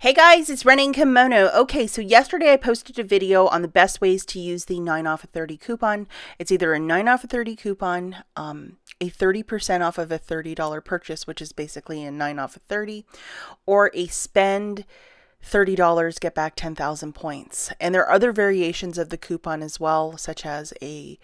Hey guys, it's Running Kimono. Okay, so yesterday I posted a video on the best ways to use the 9 off of 30 coupon. It's either a 9 off of 30 coupon, a 30% off of a $30 purchase, which is basically a 9 off of 30, or a spend $30, get back 10,000 points. And there are other variations of the coupon as well, such as a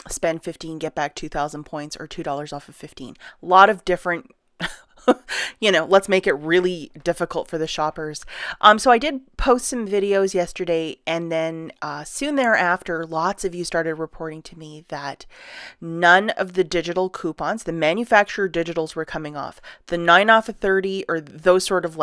spend 15, get back 2,000 points, or $2 off of 15. A lot of different let's make it really difficult for the shoppers. So I did post some videos yesterday, and then soon thereafter, lots of you started reporting to me that none of the digital coupons, the manufacturer digitals, were coming off. The 9 off of 30 or those sort of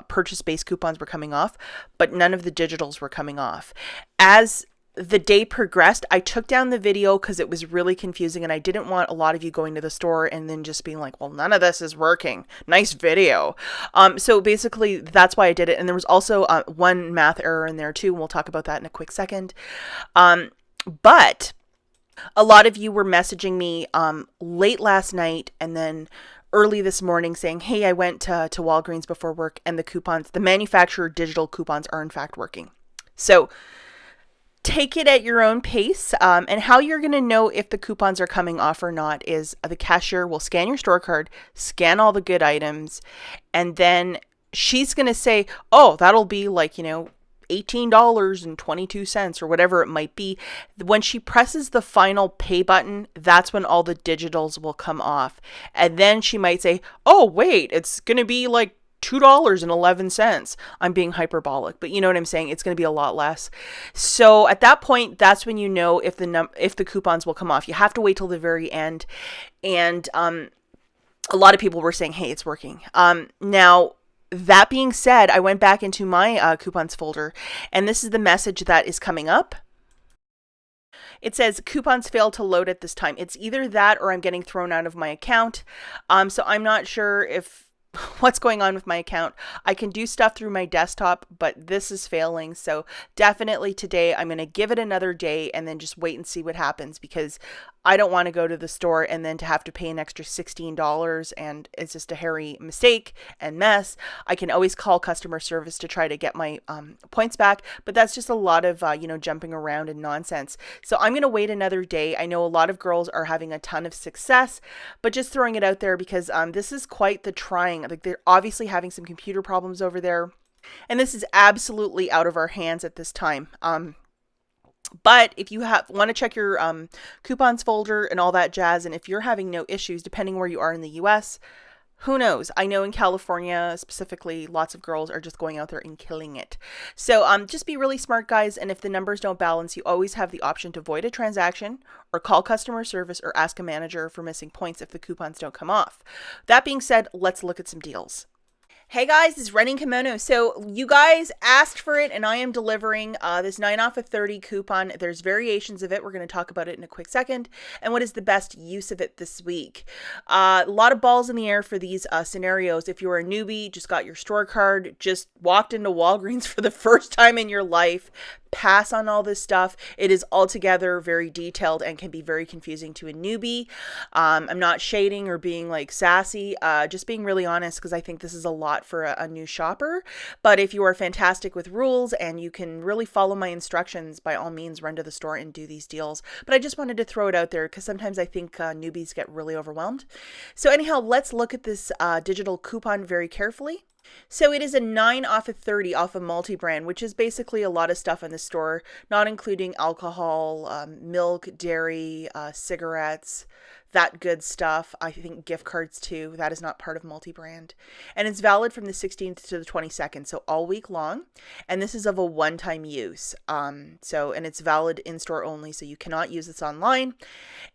purchase-based coupons were coming off, but none of the digitals were coming off. As the day progressed, I took down the video because it was really confusing, and I didn't want a lot of you going to the store and then just being like, well, none of this is working. Nice video. So basically that's why I did it. And there was also one math error in there too, and we'll talk about that in a quick second. But a lot of you were messaging me late last night and then early this morning saying, hey, I went to Walgreens before work, and the manufacturer digital coupons are in fact working. So take it at your own pace, and how you're going to know if the coupons are coming off or not is the cashier will scan your store card, scan all the good items, and then she's going to say, oh, that'll be $18.22 or whatever it might be. When she presses the final pay button, that's when all the digitals will come off. And then she might say, oh, wait, it's going to be like $2.11. I'm being hyperbolic, but you know what I'm saying? It's going to be a lot less. So at that point, that's when you know if the coupons will come off. You have to wait till the very end. And a lot of people were saying, hey, it's working. Now, that being said, I went back into my coupons folder, and this is the message that is coming up. It says coupons failed to load at this time. It's either that or I'm getting thrown out of my account. So I'm not sure what's going on with my account. I can do stuff through my desktop, but this is failing. So definitely today I'm going to give it another day and then just wait and see what happens, because I don't want to go to the store and then to have to pay an extra $16, and it's just a hairy mistake and mess. I can always call customer service to try to get my points back, but that's just a lot of jumping around and nonsense. So I'm going to wait another day. I know a lot of girls are having a ton of success, but just throwing it out there because this is quite the trying. Like, they're obviously having some computer problems over there, and this is absolutely out of our hands at this time. But if you want to check your coupons folder and all that jazz, and if you're having no issues, depending where you are in the US, who knows? I know in California specifically, lots of girls are just going out there and killing it. So just be really smart, guys. And if the numbers don't balance, you always have the option to void a transaction or call customer service or ask a manager for missing points if the coupons don't come off. That being said, let's look at some deals. Hey guys, it's Running Kimono. So you guys asked for it, and I am delivering this 9 off of 30 coupon. There's variations of it. We're going to talk about it in a quick second, and what is the best use of it this week. A lot of balls in the air for these scenarios. If you're a newbie, just got your store card, just walked into Walgreens for the first time in your life, pass on all this stuff. It is altogether very detailed and can be very confusing to a newbie. I'm not shading or being sassy, just being really honest, because I think this is a lot for a new shopper. But if you are fantastic with rules and you can really follow my instructions, by all means run to the store and do these deals. But I just wanted to throw it out there because sometimes I think newbies get really overwhelmed. So anyhow, let's look at this digital coupon very carefully. So it is a 9 off of 30 off of multi-brand, which is basically a lot of stuff in the store, not including alcohol, milk, dairy, cigarettes, that good stuff. I think gift cards too. That is not part of multi-brand. And it's valid from the 16th to the 22nd, so all week long. And this is of a one-time use. And it's valid in-store only, so you cannot use this online.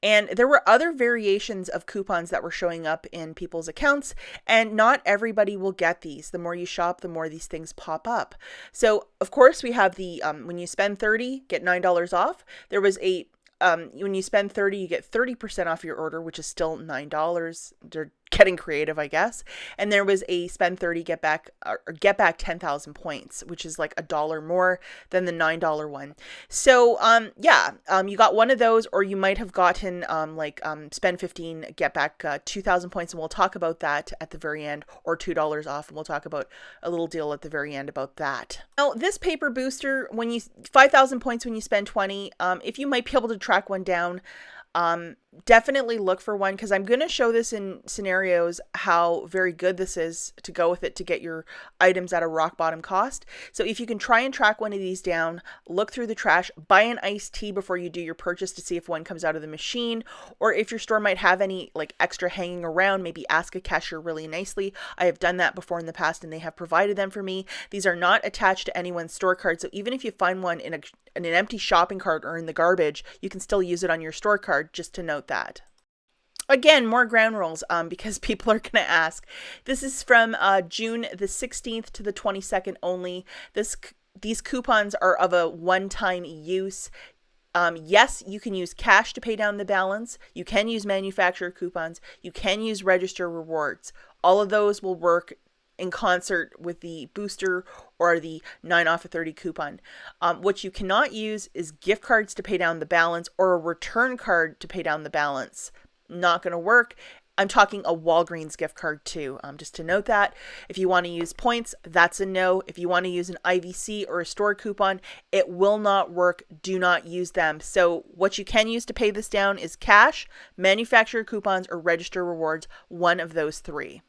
And there were other variations of coupons that were showing up in people's accounts, and not everybody will get these. The more you shop, the more these things pop up. So, of course, we have the when you spend $30, get $9 off. There was when you spend $30, you get 30% off your order, which is still $9. They're getting creative, I guess. And there was a spend 30, get back, or get back 10,000 points, which is like $1 more than the $9 one. So, you got one of those, or you might have gotten spend 15, get back 2,000 points. And we'll talk about that at the very end, or $2 off. And we'll talk about a little deal at the very end about that. Now, this paper booster, 5,000 points when you spend 20, if you might be able to track one down, definitely look for one, because I'm going to show this in scenarios how very good this is to go with it to get your items at a rock bottom cost. So if you can try and track one of these down, look through the trash, buy an iced tea before you do your purchase to see if one comes out of the machine, or if your store might have any like extra hanging around, maybe ask a cashier really nicely. I have done that before in the past and they have provided them for me. These are not attached to anyone's store card, so even if you find one in an empty shopping cart or in the garbage, you can still use it on your store card, just to note that. Again, more ground rules because people are going to ask. This is from June the 16th to the 22nd only. These coupons are of a one-time use. Yes, you can use cash to pay down the balance. You can use manufacturer coupons. You can use register rewards. All of those will work in concert with the booster or the 9 off of 30 coupon. What you cannot use is gift cards to pay down the balance or a return card to pay down the balance. Not going to work. I'm talking a Walgreens gift card too, just to note that. If you want to use points, that's a no. If you want to use an IVC or a store coupon, it will not work. Do not use them. So what you can use to pay this down is cash, manufacturer coupons, or register rewards, one of those three.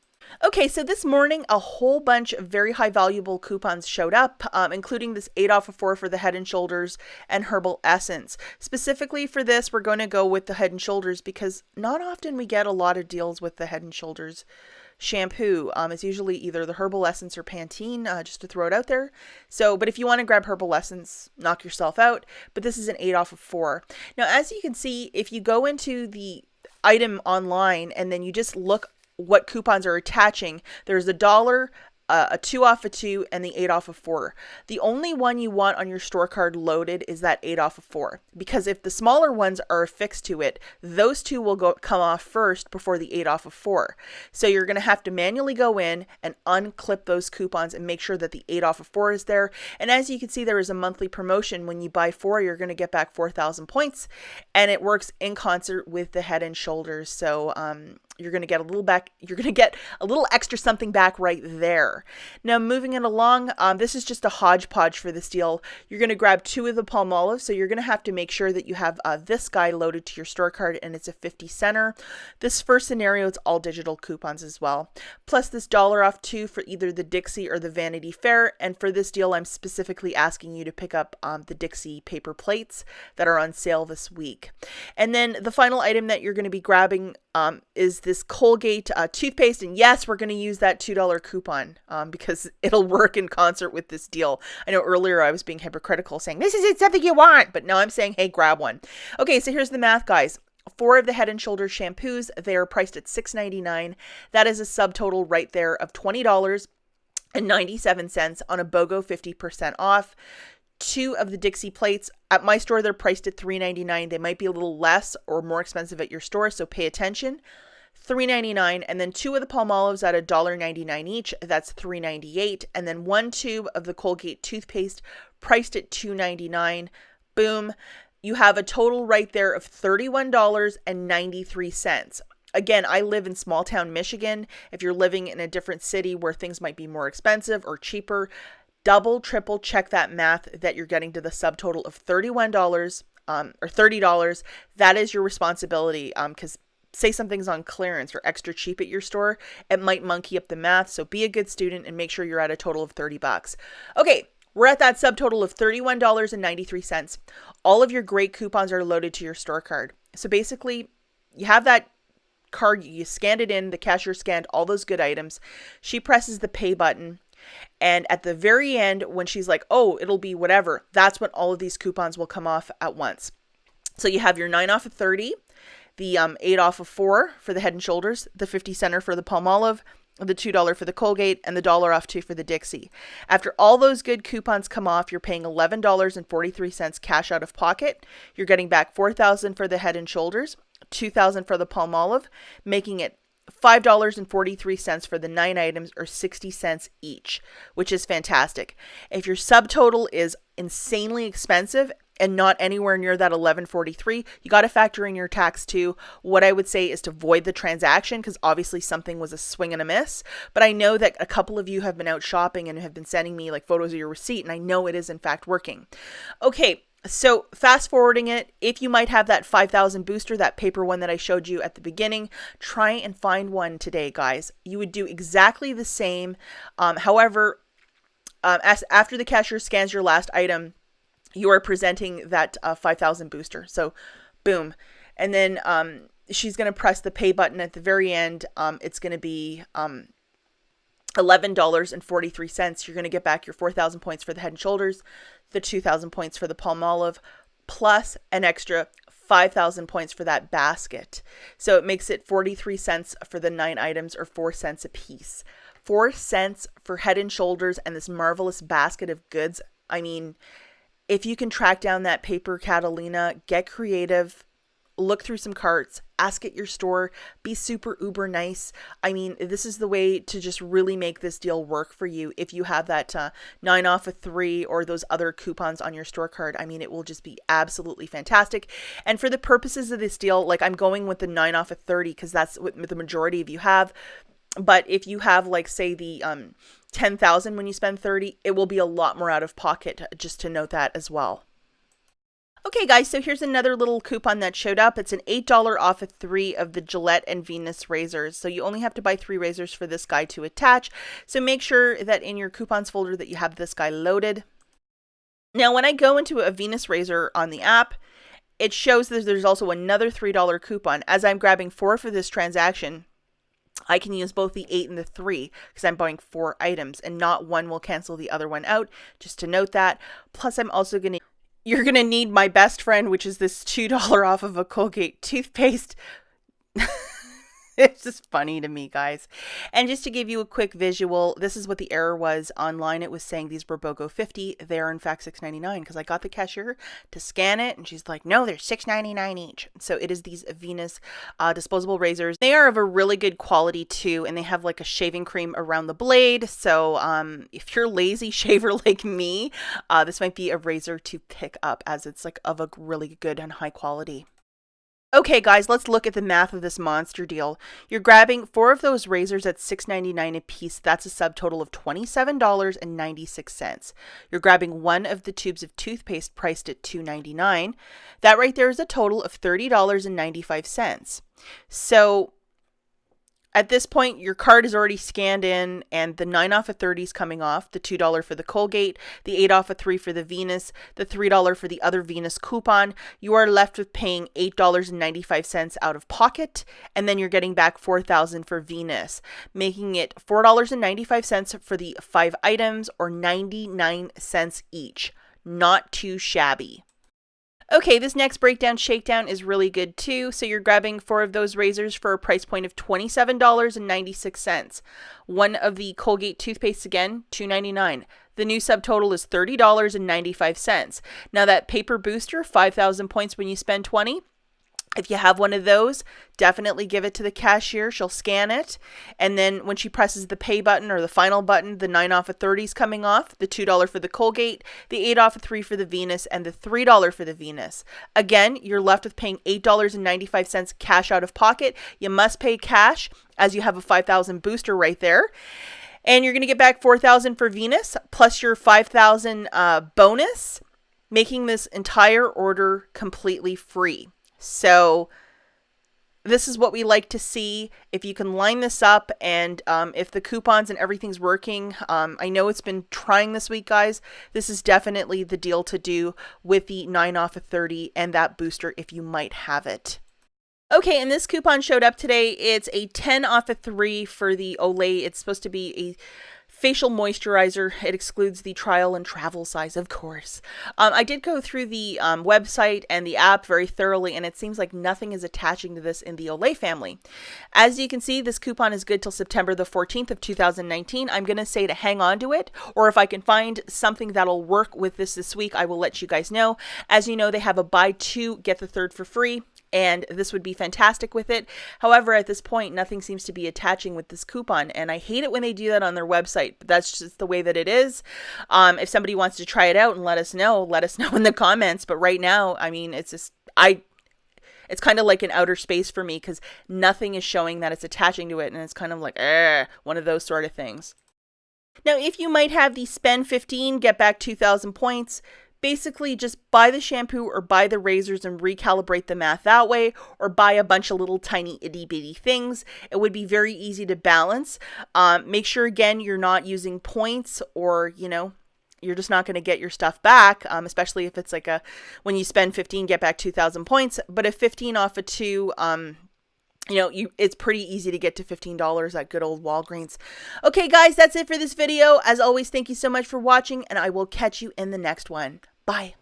Okay, so this morning, a whole bunch of very high valuable coupons showed up, including this 8 off of 4 for the Head & Shoulders and Herbal Essence. Specifically for this, we're going to go with the Head & Shoulders because not often we get a lot of deals with the Head & Shoulders shampoo. It's usually either the Herbal Essence or Pantene, just to throw it out there. So, but if you want to grab Herbal Essence, knock yourself out. But this is an 8 off of 4. Now, as you can see, if you go into the item online and then you just look what coupons are attaching, there's $1, a 2 off of 2, and the 8 off of 4. The only one you want on your store card loaded is that 8 off of 4, because if the smaller ones are affixed to it, those two will come off first before the 8 off of 4. So you're going to have to manually go in and unclip those coupons and make sure that the 8 off of 4 is there. And as you can see, there is a monthly promotion. When you buy 4, you're going to get back 4,000 points, and it works in concert with the Head & Shoulders. So you're going to get a little back. You're going to get a little extra something back right there. Now, moving it along, this is just a hodgepodge for this deal. You're going to grab 2 of the Palmolive, so you're going to have to make sure that you have this guy loaded to your store card, and it's a 50 center. This first scenario, it's all digital coupons as well. Plus this $1 off 2 for either the Dixie or the Vanity Fair. And for this deal, I'm specifically asking you to pick up the Dixie paper plates that are on sale this week. And then the final item that you're going to be grabbing is this Colgate toothpaste. And yes, we're going to use that $2 coupon because it'll work in concert with this deal. I know earlier I was being hypocritical saying, this isn't something you want, but now I'm saying, hey, grab one. Okay, so here's the math, guys. 4 of the Head & Shoulders shampoos, they are priced at $6.99. That is a subtotal right there of $20.97 on a BOGO 50% off. 2 of the Dixie plates, at my store, they're priced at $3.99. They might be a little less or more expensive at your store, so pay attention. $3.99, and then 2 of the Palmolives at $1.99 each. That's $3.98, and then 1 tube of the Colgate toothpaste priced at $2.99. Boom. You have a total right there of $31.93. Again, I live in small town Michigan. If you're living in a different city where things might be more expensive or cheaper, double, triple check that math that you're getting to the subtotal of $31 or $30. That is your responsibility because say something's on clearance or extra cheap at your store, it might monkey up the math. So be a good student and make sure you're at a total of $30. Okay, we're at that subtotal of $31.93. All of your great coupons are loaded to your store card. So basically, you have that card, you scanned it in, the cashier scanned all those good items. She presses the pay button. And at the very end, when she's like, oh, it'll be whatever, that's when all of these coupons will come off at once. So you have your 9 off of 30, the 8 off of 4 for the Head & Shoulders, the 50 center for the Palmolive, the $2 for the Colgate, and the $1 off 2 for the Dixie. After all those good coupons come off, you're paying $11.43 cash out of pocket. You're getting back $4,000 for the Head & Shoulders, $2,000 for the Palmolive, making it $5.43 for the 9 items, or 60 cents each, which is fantastic. If your subtotal is insanely expensive and not anywhere near that $11.43, you got to factor in your tax too. What I would say is to void the transaction, because obviously something was a swing and a miss. But I know that a couple of you have been out shopping and have been sending me like photos of your receipt, and I know it is in fact working. Okay. So fast forwarding it, if you might have that 5,000 booster, that paper one that I showed you at the beginning, try and find one today, guys. You would do exactly the same. However, after the cashier scans your last item, you are presenting that 5,000 booster. So boom. And then she's going to press the pay button at the very end. It's going to be $11.43. You're going to get back your 4,000 points for the Head and Shoulders, the 2,000 points for the Palmolive, plus an extra 5,000 points for that basket. So it makes it 43 cents for the 9 items, or 4 cents a piece. 4 cents for Head and Shoulders and this marvelous basket of goods. I mean, if you can track down that paper Catalina, get creative. Look through some carts, ask at your store, be super uber nice. I mean, this is the way to just really make this deal work for you. If you have that 9 off of 3 or those other coupons on your store card, I mean, it will just be absolutely fantastic. And for the purposes of this deal, like, I'm going with the 9 off of 30 because that's what the majority of you have. But if you have, like, say the 10,000 when you spend 30, it will be a lot more out of pocket, just to note that as well. Okay, guys, so here's another little coupon that showed up. It's an $8 off of 3 of the Gillette and Venus razors. So you only have to buy 3 razors for this guy to attach. So make sure that in your coupons folder that you have this guy loaded. Now, when I go into a Venus razor on the app, it shows that there's also another $3 coupon. As I'm grabbing 4 for this transaction, I can use both the 8 and the 3 because I'm buying 4 items, and not one will cancel the other one out, just to note that. Plus, I'm also going to... You're going to need my best friend, which is this $2 off of a Colgate toothpaste. It's just funny to me, guys. And just to give you a quick visual, this is what the error was online. It was saying these were BOGO 50. They're in fact $6.99 because I got the cashier to scan it and she's like, no, they're $6.99 each. So it is these Venus disposable razors. They are of a really good quality too, and they have like a shaving cream around the blade. So if you're a lazy shaver like me, this might be a razor to pick up, as it's like of a really good and high quality. Okay, guys, let's look at the math of this monster deal. You're grabbing 4 of those razors at $6.99 a piece. That's a subtotal of $27.96. You're grabbing 1 of the tubes of toothpaste priced at $2.99. That right there is a total of $30.95. So at this point, your card is already scanned in, and the 9 off of 30 is coming off, the $2 for the Colgate, the 8 off of 3 for the Venus, the $3 for the other Venus coupon. You are left with paying $8.95 out of pocket, and then you're getting back $4,000 for Venus, making it $4.95 for the 5 items, or 99 cents each. Not too shabby. Okay, this next breakdown shakedown is really good too. So you're grabbing 4 of those razors for a price point of $27.96. 1 of the Colgate toothpaste, again, $2.99. The new subtotal is $30.95. Now that paper booster, 5,000 points when you spend 20. If you have one of those, definitely give it to the cashier. She'll scan it. And then when she presses the pay button or the final button, the 9 off of 30 is coming off, the $2 for the Colgate, the 8 off of 3 for the Venus, and the $3 for the Venus. Again, you're left with paying $8.95 cash out of pocket. You must pay cash, as you have a 5,000 booster right there. And you're going to get back $4,000 for Venus, plus your $5,000 bonus, making this entire order completely free. So this is what we like to see. If you can line this up, and if the coupons and everything's working, I know it's been trying this week, guys. This is definitely the deal to do with the 9 off of 30 and that booster if you might have it. Okay, and this coupon showed up today. It's a 10 off of 3 for the Olay. It's supposed to be a facial moisturizer. It excludes the trial and travel size, of course. I did go through the website and the app very thoroughly, and it seems like nothing is attaching to this in the Olay family. As you can see, this coupon is good till September the 14th of 2019. I'm going to say to hang on to it, or if I can find something that'll work with this week, I will let you guys know. As you know, they have a buy 2, get the 3rd for free. and this would be fantastic with it. However, at this point, nothing seems to be attaching with this coupon, and I hate it when they do that on their website, but that's just the way that it is. If somebody wants to try it out and let us know in the comments. But right now, I mean, it's just, it's kind of like an outer space for me because nothing is showing that it's attaching to it, and it's kind of like, one of those sort of things. Now, if you might have the spend 15, get back 2,000 points, basically just buy the shampoo or buy the razors and recalibrate the math that way, or buy a bunch of little tiny itty bitty things. It would be very easy to balance. Make sure, again, you're not using points, or, you know, you're just not going to get your stuff back, especially if it's like when you spend 15, get back 2,000 points. But if 15 off of 2, you know, it's pretty easy to get to $15 at good old Walgreens. Okay, guys, that's it for this video. As always, thank you so much for watching, and I will catch you in the next one. Bye.